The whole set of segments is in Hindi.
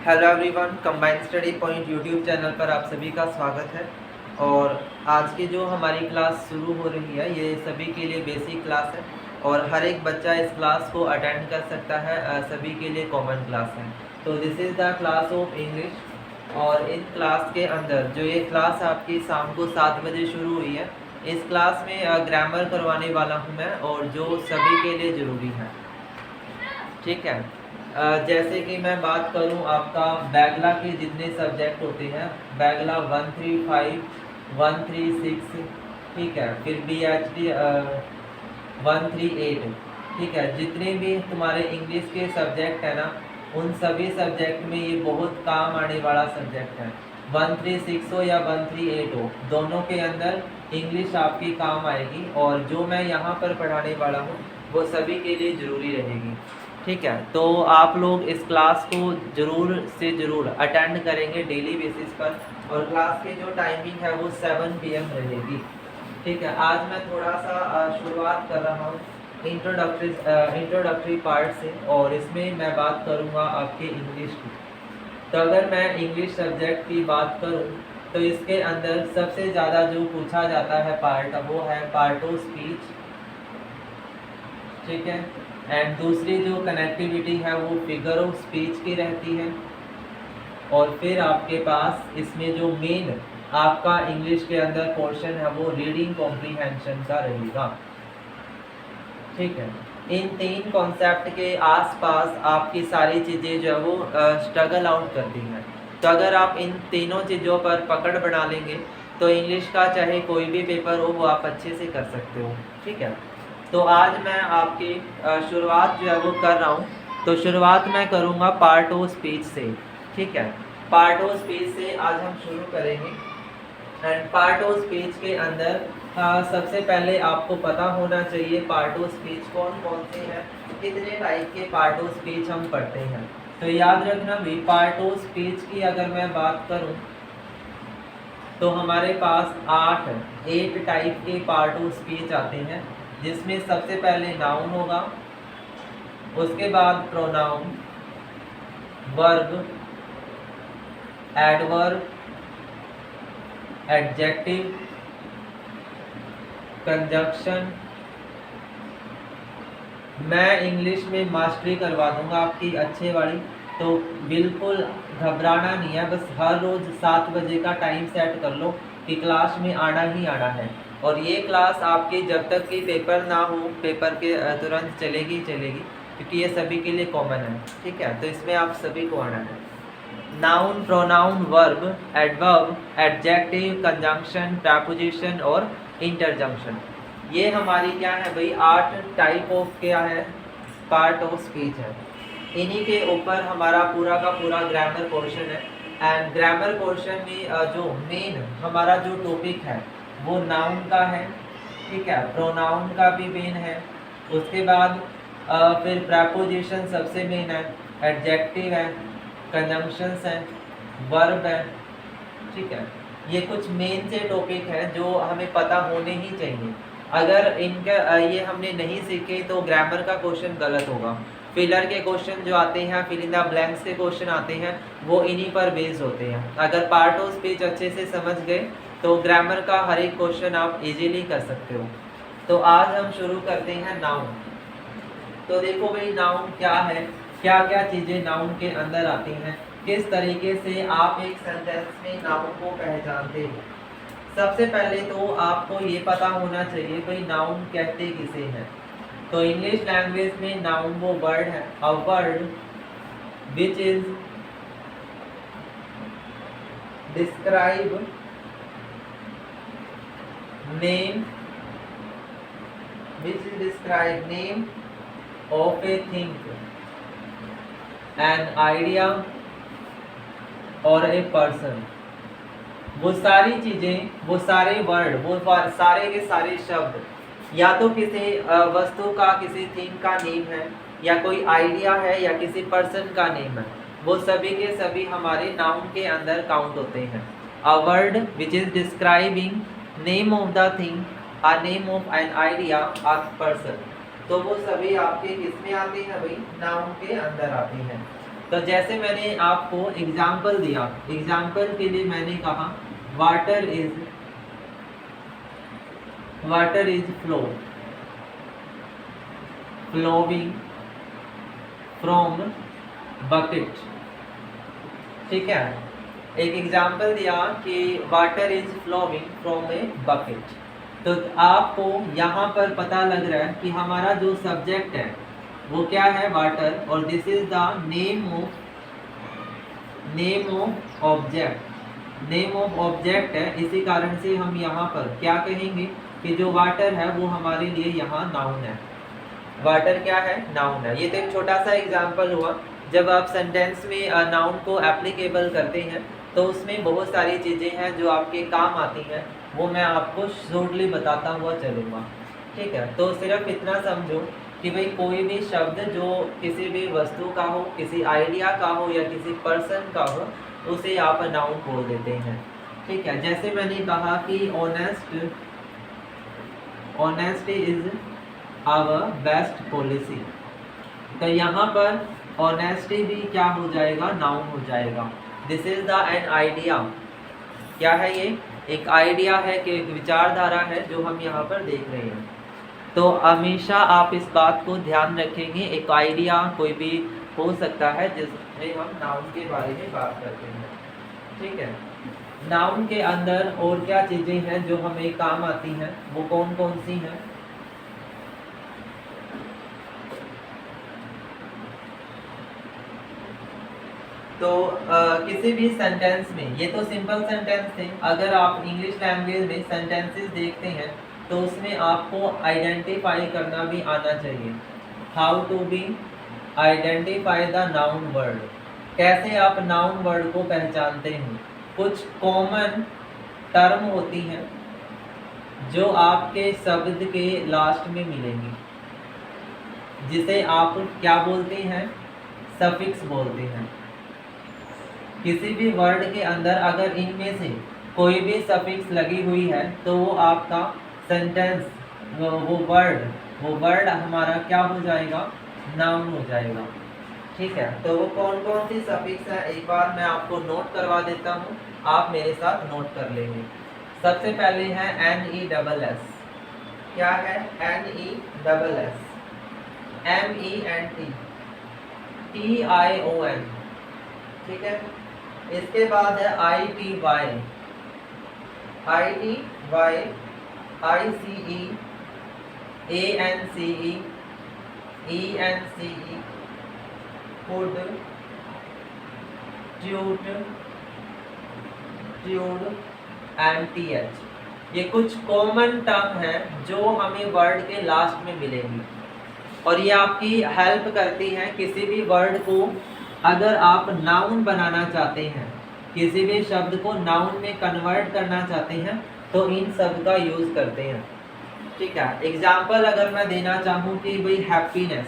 Hello everyone, combined study point YouTube channel पर आप सभी का स्वागत है। और आज की जो हमारी क्लास शुरू हो रही है ये सभी के लिए बेसिक क्लास है और हर एक बच्चा इस क्लास को अटेंड कर सकता है। सभी के लिए कॉमन क्लास है। तो this is the class of English. और इस क्लास के अंदर जो ये क्लास आपकी शाम को 7 बजे शुरू हुई है, इस क्लास में ग्रामर करवाने वाला हूँ मैं, और जो सभी के लिए ज़रूरी है। ठीक है। जैसे कि मैं बात करूं, आपका बैगला के जितने सब्जेक्ट होते हैं, बैगला 135, 136, ठीक है, फिर BHD 138, ठीक है, जितने भी तुम्हारे इंग्लिश के सब्जेक्ट हैं ना, उन सभी सब्जेक्ट में ये बहुत काम आने वाला सब्जेक्ट है। 136 हो या 138 हो, दोनों के अंदर इंग्लिश आपकी काम आएगी। और जो मैं यहाँ पर पढ़ाने वाला हूँ वो सभी के लिए ज़रूरी रहेगी। ठीक है, तो आप लोग इस क्लास को ज़रूर से ज़रूर अटेंड करेंगे डेली बेसिस पर। और क्लास की जो टाइमिंग है वो 7 PM रहेगी। ठीक है, आज मैं थोड़ा सा शुरुआत कर रहा हूँ इंट्रोडक्टरी पार्ट से, और इसमें मैं बात करूँगा आपके इंग्लिश की। तो अगर मैं इंग्लिश सब्जेक्ट की बात करूँ तो इसके अंदर सबसे ज़्यादा जो पूछा जाता है पार्ट, वो है पार्ट ऑफ स्पीच। ठीक है, एंड दूसरी जो कनेक्टिविटी है वो फिगर ऑफ स्पीच की रहती है। और फिर आपके पास इसमें जो मेन आपका इंग्लिश के अंदर पोर्शन है वो रीडिंग कॉम्प्रीहेंशन का रहेगा। ठीक है, इन 3 कॉन्सेप्ट के आसपास आपकी सारी चीज़ें जो है वो स्ट्रगल आउट करती हैं। तो अगर आप इन तीनों चीज़ों पर पकड़ बना लेंगे तो इंग्लिश का चाहे कोई भी पेपर हो वो आप अच्छे से कर सकते हो। ठीक है, तो आज मैं आपकी शुरुआत जो है वो कर रहा हूँ। तो शुरुआत मैं करूँगा पार्ट ऑफ स्पीच से। ठीक है, पार्ट ऑफ स्पीच से आज हम शुरू करेंगे। एंड पार्ट ऑफ स्पीच के अंदर सबसे पहले आपको पता होना चाहिए पार्ट ऑफ स्पीच कौन कौन से हैं, कितने टाइप के पार्ट ऑफ स्पीच हम पढ़ते हैं। तो याद रखना भी, पार्ट ऑफ स्पीच की अगर मैं बात करूं तो हमारे पास 8 टाइप के पार्ट ऑफ स्पीच आते हैं, जिसमें सबसे पहले नाउन होगा, उसके बाद pronoun, verb, adverb, adjective, conjunction. मैं इंग्लिश में मास्टरी करवा दूंगा आपकी अच्छे वाली, तो बिल्कुल घबराना नहीं है। बस हर रोज़ 7 बजे का टाइम सेट कर लो कि क्लास में आना ही आना है। और ये क्लास आपकी जब तक कि पेपर ना हो, पेपर के तुरंत चलेगी, क्योंकि ये सभी के लिए कॉमन है। ठीक है, तो इसमें आप सभी को आना है। Noun, pronoun, verb, adverb, adjective, conjunction, preposition और इंटरजंक्शन, ये हमारी क्या है भाई, 8 टाइप ऑफ क्या है, पार्ट ऑफ स्पीच है। इन्हीं के ऊपर हमारा पूरा का पूरा ग्रामर पोर्शन है। एंड ग्रामर पोर्शन में जो मेन हमारा जो टॉपिक है वो नाउन का है। ठीक है, प्रोनाउन का भी मेन है। उसके बाद फिर प्रीपोजिशन सबसे मेन है, एडजेक्टिव है, कंजंक्शंस हैं, वर्ब है। ठीक है, ये कुछ मेन से टॉपिक है जो हमें पता होने ही चाहिए। अगर इनका ये हमने नहीं सीखे तो ग्रामर का क्वेश्चन गलत होगा। फिलर के क्वेश्चन जो आते हैं, फिल इन द ब्लैंक्स के क्वेश्चन आते हैं, वो इन्हीं पर बेस्ड होते हैं। अगर पार्ट ऑफ स्पीच अच्छे से समझ गए तो ग्रामर का हर एक क्वेश्चन आप इजीली कर सकते हो। तो आज हम शुरू करते हैं नाउन। तो देखो भाई, नाउन क्या है, क्या क्या चीज़ें नाउन के अंदर आती हैं, किस तरीके से आप एक सेंटेंस में नाउन को पहचानते हो। सबसे पहले तो आपको ये पता होना चाहिए भाई नाउन कहते किसे हैं। तो इंग्लिश लैंग्वेज में नाउन वो वर्ड है, a word which is describe name, which describe name of a thing, an idea or a person। वो सारी चीज़ें, वो सारे वर्ड, वो सारे के सारे शब्द या तो किसी वस्तु का, किसी थिंग का नेम है, या कोई आइडिया है, या किसी पर्सन का नेम है, वो सभी के सभी हमारे नाउन के अंदर काउंट होते हैं। A word which is describing name of the thing, a name of an idea, a person, तो वो सभी आपके किस में आते हैं भाई, नाउन के अंदर आते हैं। तो जैसे मैंने आपको एग्जाम्पल दिया, एग्जाम्पल के लिए मैंने कहा water is flowing from bucket. ठीक है, एक एग्जाम्पल दिया कि water is flowing from a bucket. तो आपको यहाँ पर पता लग रहा है कि हमारा जो सब्जेक्ट है वो क्या है, वाटर, और this is the name of object है। इसी कारण से हम यहाँ पर क्या कहेंगे कि जो वाटर है वो हमारे लिए यहाँ नाउन है। वाटर क्या है, नाउन है। ये तो एक छोटा सा एग्जाम्पल हुआ। जब आप सेंटेंस में नाउन को एप्लीकेबल करते हैं तो उसमें बहुत सारी चीज़ें हैं जो आपके काम आती हैं, वो मैं आपको शॉर्टली बताता हुआ चलूँगा। ठीक है, तो सिर्फ इतना समझो कि भाई कोई भी शब्द जो किसी भी वस्तु का हो, किसी आइडिया का हो या किसी पर्सन का हो, उसे आप नाउन बोल देते हैं। ठीक है, जैसे मैंने कहा कि honest is our best policy, तो यहाँ पर ऑनेस्टी भी क्या हो जाएगा, नाउन हो जाएगा। This is the an idea. क्या है ये, एक आइडिया है कि एक विचारधारा है जो हम यहाँ पर देख रहे हैं। तो हमेशा आप इस बात को ध्यान रखेंगे, एक आइडिया कोई भी हो सकता है जिसमें हम नाउन के बारे में बात करते हैं। ठीक है, नाउन के अंदर और क्या चीज़ें हैं जो हमें काम आती हैं, वो कौन कौन सी हैं। तो किसी भी सेंटेंस में, ये तो सिंपल सेंटेंस थे, अगर आप इंग्लिश लैंग्वेज में सेंटेंसेस देखते हैं तो उसमें आपको आइडेंटिफाई करना भी आना चाहिए। How to be identify the noun word, कैसे आप नाउन वर्ड को पहचानते हैं। कुछ कॉमन टर्म होती हैं जो आपके शब्द के लास्ट में मिलेंगी, जिसे आप क्या बोलते हैं, सफिक्स बोलते हैं। किसी भी वर्ड के अंदर अगर इनमें से कोई भी सफिक्स लगी हुई है तो वो आपका सेंटेंस, वो वर्ड हमारा क्या हो जाएगा, नाउन हो जाएगा। ठीक है, तो वो कौन कौन सी सफिक्स है एक बार मैं आपको नोट करवा देता हूँ, आप मेरे साथ नोट कर लेंगे। सबसे पहले है NESS। क्या है NESS? MENT, TION। ठीक है, इसके बाद है ITY, ICE, ANCE, ENCE, could, tude, and TH। ये कुछ कॉमन टर्म है जो हमें वर्ड के लास्ट में मिलेंगी, और ये आपकी हेल्प करती हैं किसी भी वर्ड को अगर आप नाउन बनाना चाहते हैं, किसी भी शब्द को नाउन में कन्वर्ट करना चाहते हैं तो इन सब का यूज़ करते हैं। ठीक है, एग्जाम्पल अगर मैं देना चाहूँ कि भाई हैप्पीनेस,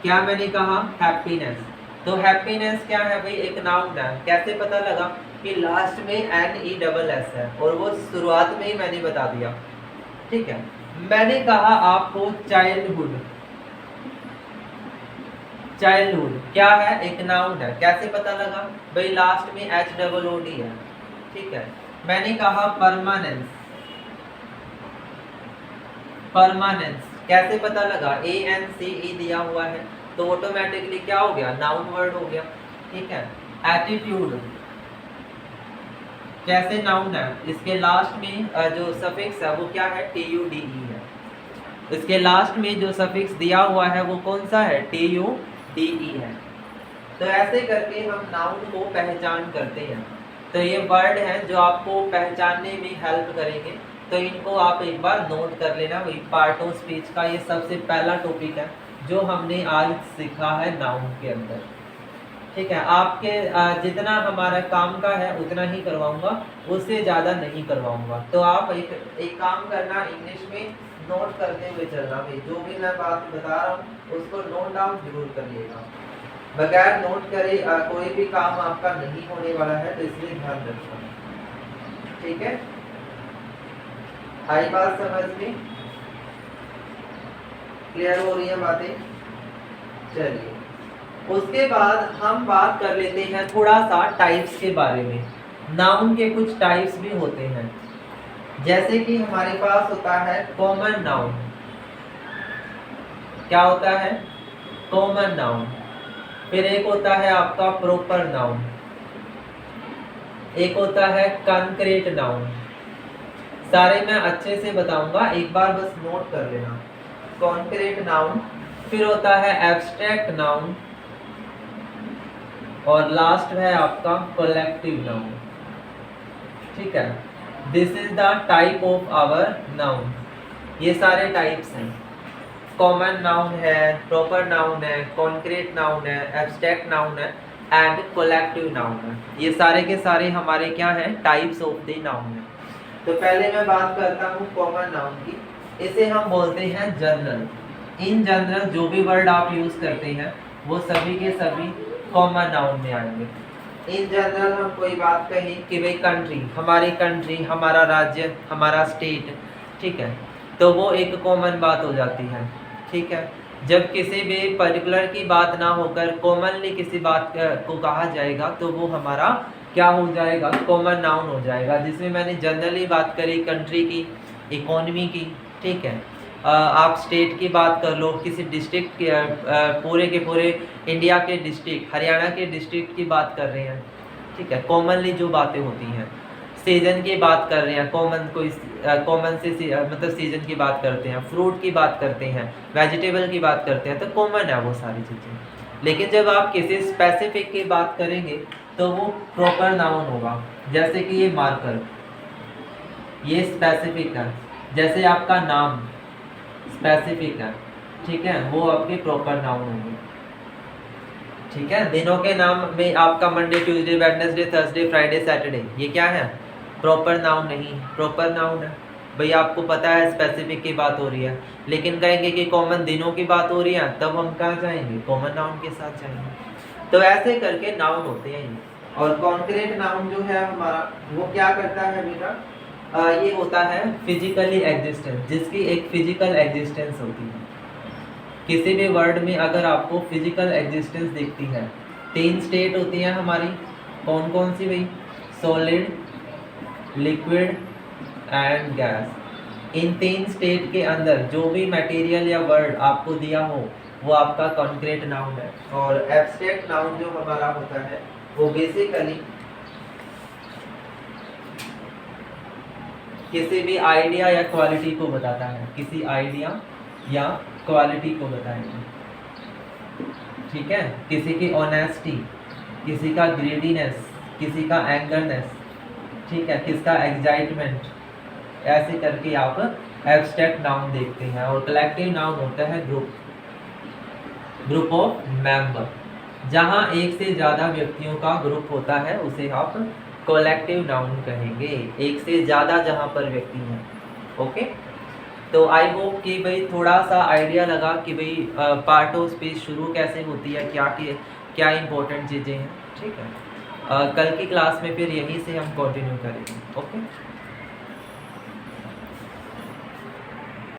क्या मैंने कहा, हैप्पीनेस। तो हैप्पीनेस क्या है भाई, एक नाउन है। कैसे पता लगा कि लास्ट में NESS है, और वो शुरुआत में ही मैंने बता दिया। ठीक है, मैंने कहा आपको चाइल्डहुड क्या है, एक नाउन है। कैसे पता लगा भाई, लास्ट में HOOD है। ठीक है, मैंने कहा परमानेंस, कैसे पता लगा, ANCE दिया हुआ है तो ऑटोमेटिकली क्या हो गया, नाउन वर्ड हो गया। ठीक है, एटीट्यूड कैसे नाउन है, इसके लास्ट में जो सफिक्स है वो क्या है, TUDE है। इसके लास्ट में जो सफिक्स दिया हुआ है वो कौन सा है, TUDE है। तो ऐसे करके हम नाउन को पहचान करते हैं। तो ये वर्ड हैं जो आपको पहचानने में हेल्प करेंगे, तो इनको आप एक बार नोट कर लेना। वही पार्ट ऑफ स्पीच का ये सबसे पहला टॉपिक है जो हमने आज सीखा है नाउन के अंदर। ठीक है, आपके जितना हमारा काम का है उतना ही करवाऊंगा, उससे ज़्यादा नहीं करवाऊंगा। तो आप एक काम करना, इंग्लिश में नोट करते हुए चलना भाई, जो भी मैं बात बता रहा हूँ उसको नोट डाउन जरूर करिएगा। बगैर नोट करे कोई भी काम आपका नहीं होने वाला है, तो इसलिए ध्यान रखना। ठीक है, आई बात समझ में, क्लियर हो रही है बातें? चलिए उसके बाद हम बात कर लेते हैं थोड़ा सा टाइप्स के बारे में। नाउन के कुछ टाइप्स भी होते हैं, जैसे कि हमारे पास होता है कॉमन नाउन। क्या होता है? Common noun. फिर एक होता है आपका प्रॉपर नाउन, एक होता है कंक्रीट नाउन। सारे मैं अच्छे से बताऊंगा, एक बार बस नोट कर लेना। कॉन्क्रीट नाउन, फिर होता है एब्स्ट्रैक्ट नाउन, और लास्ट है आपका कलेक्टिव नाउन। ठीक है, this is the type of our noun. ये सारे टाइप्स हैं। कॉमन नाउन है, प्रॉपर नाउन है, कॉन्क्रीट नाउन है, एब्स्ट्रैक्ट नाउन है एंड कलेक्टिव नाउन है। ये सारे के सारे हमारे क्या हैं? टाइप्स ऑफ द नाउन है। तो पहले मैं बात करता हूँ कॉमन नाउन की। इसे हम बोलते हैं जनरल। इन जनरल जो भी वर्ड आप यूज करते हैं वो सभी के सभी कॉमन नाउन में आएंगे। इन जनरल हम कोई बात कही कि भाई कंट्री, हमारी कंट्री, हमारा राज्य, हमारा स्टेट, ठीक है, तो वो एक कॉमन बात हो जाती है। ठीक है, जब किसी भी पर्टिकुलर की बात ना होकर कॉमनली किसी बात को कहा जाएगा तो वो हमारा क्या हो जाएगा? कॉमन नाउन हो जाएगा, जिसमें मैंने जनरली बात करी कंट्री की, इकोनॉमी की। ठीक है, आप स्टेट की बात कर लो, किसी डिस्ट्रिक्ट के पूरे के पूरे इंडिया के डिस्ट्रिक्ट, हरियाणा के डिस्ट्रिक्ट की बात कर रहे हैं। ठीक है, कॉमनली जो बातें होती हैं। सीजन की बात कर रहे हैं, कॉमन से मतलब सीजन की बात करते हैं, फ्रूट की बात करते हैं, वेजिटेबल की बात करते हैं, तो कॉमन है वो सारी चीज़ें। लेकिन जब आप किसी स्पेसिफिक की बात करेंगे तो वो प्रॉपर नाउन होगा। जैसे कि ये मार्कर, ये स्पेसिफिक है। जैसे आपका नाम स्पेसिफिक है, ठीक है, वो आपके प्रॉपर नाउन होंगे। ठीक है, दिनों के नाम में आपका Monday, Tuesday, Wednesday, Thursday, Friday, Saturday, ये क्या है? प्रॉपर नाउन नहीं, प्रॉपर नाउन है। भैया आपको पता है स्पेसिफिक की बात हो रही है, लेकिन कहेंगे कि कॉमन दिनों की बात हो रही है, तब हम कहाँ जाएंगे? कॉमन नाउन के साथ जाएंगे। तो ऐसे करके नाउन होते हैं ये। और कॉन्क्रीट नाउन जो है हमारा, वो क्या करता है बेटा? ये होता है फिजिकली एग्जिस्टेंस, जिसकी एक फिजिकल एग्जिस्टेंस होती है। किसी भी वर्ड में अगर आपको फिजिकल एग्जिस्टेंस दिखती है, 3 स्टेट होती हैं हमारी। कौन कौन सी भाई? Solid, liquid and gas. In 3 state के अंदर जो भी मटेरियल या वर्ड आपको दिया हो वो आपका कॉन्क्रीट नाउन है। और एब्स्ट्रैक्ट नाउन जो हमारा होता है वो बेसिकली किसी भी आइडिया या क्वालिटी को बताता है, किसी आइडिया या क्वालिटी को बताएंगे। ठीक है, किसी की ऑनेस्टी, किसी का ग्रीडीनेस, किसी का एंगरनेस, ठीक है, किसका एक्साइटमेंट, ऐसे करके आप एब्स्ट्रैक्ट नाउन देखते हैं। और कलेक्टिव नाउन होता है ग्रुप ऑफ मेंबर। जहां एक से ज़्यादा व्यक्तियों का ग्रुप होता है उसे आप कलेक्टिव नाउन कहेंगे। एक से ज़्यादा जहां पर व्यक्ति हैं। ओके, तो आई होप कि भाई थोड़ा सा आइडिया लगा कि भाई पार्ट ऑफ स्पीच शुरू कैसे होती है, क्या इंपॉर्टेंट चीज़ें हैं। ठीक है, कल की क्लास में फिर यहीं से हम कंटिन्यू करेंगे। ओके।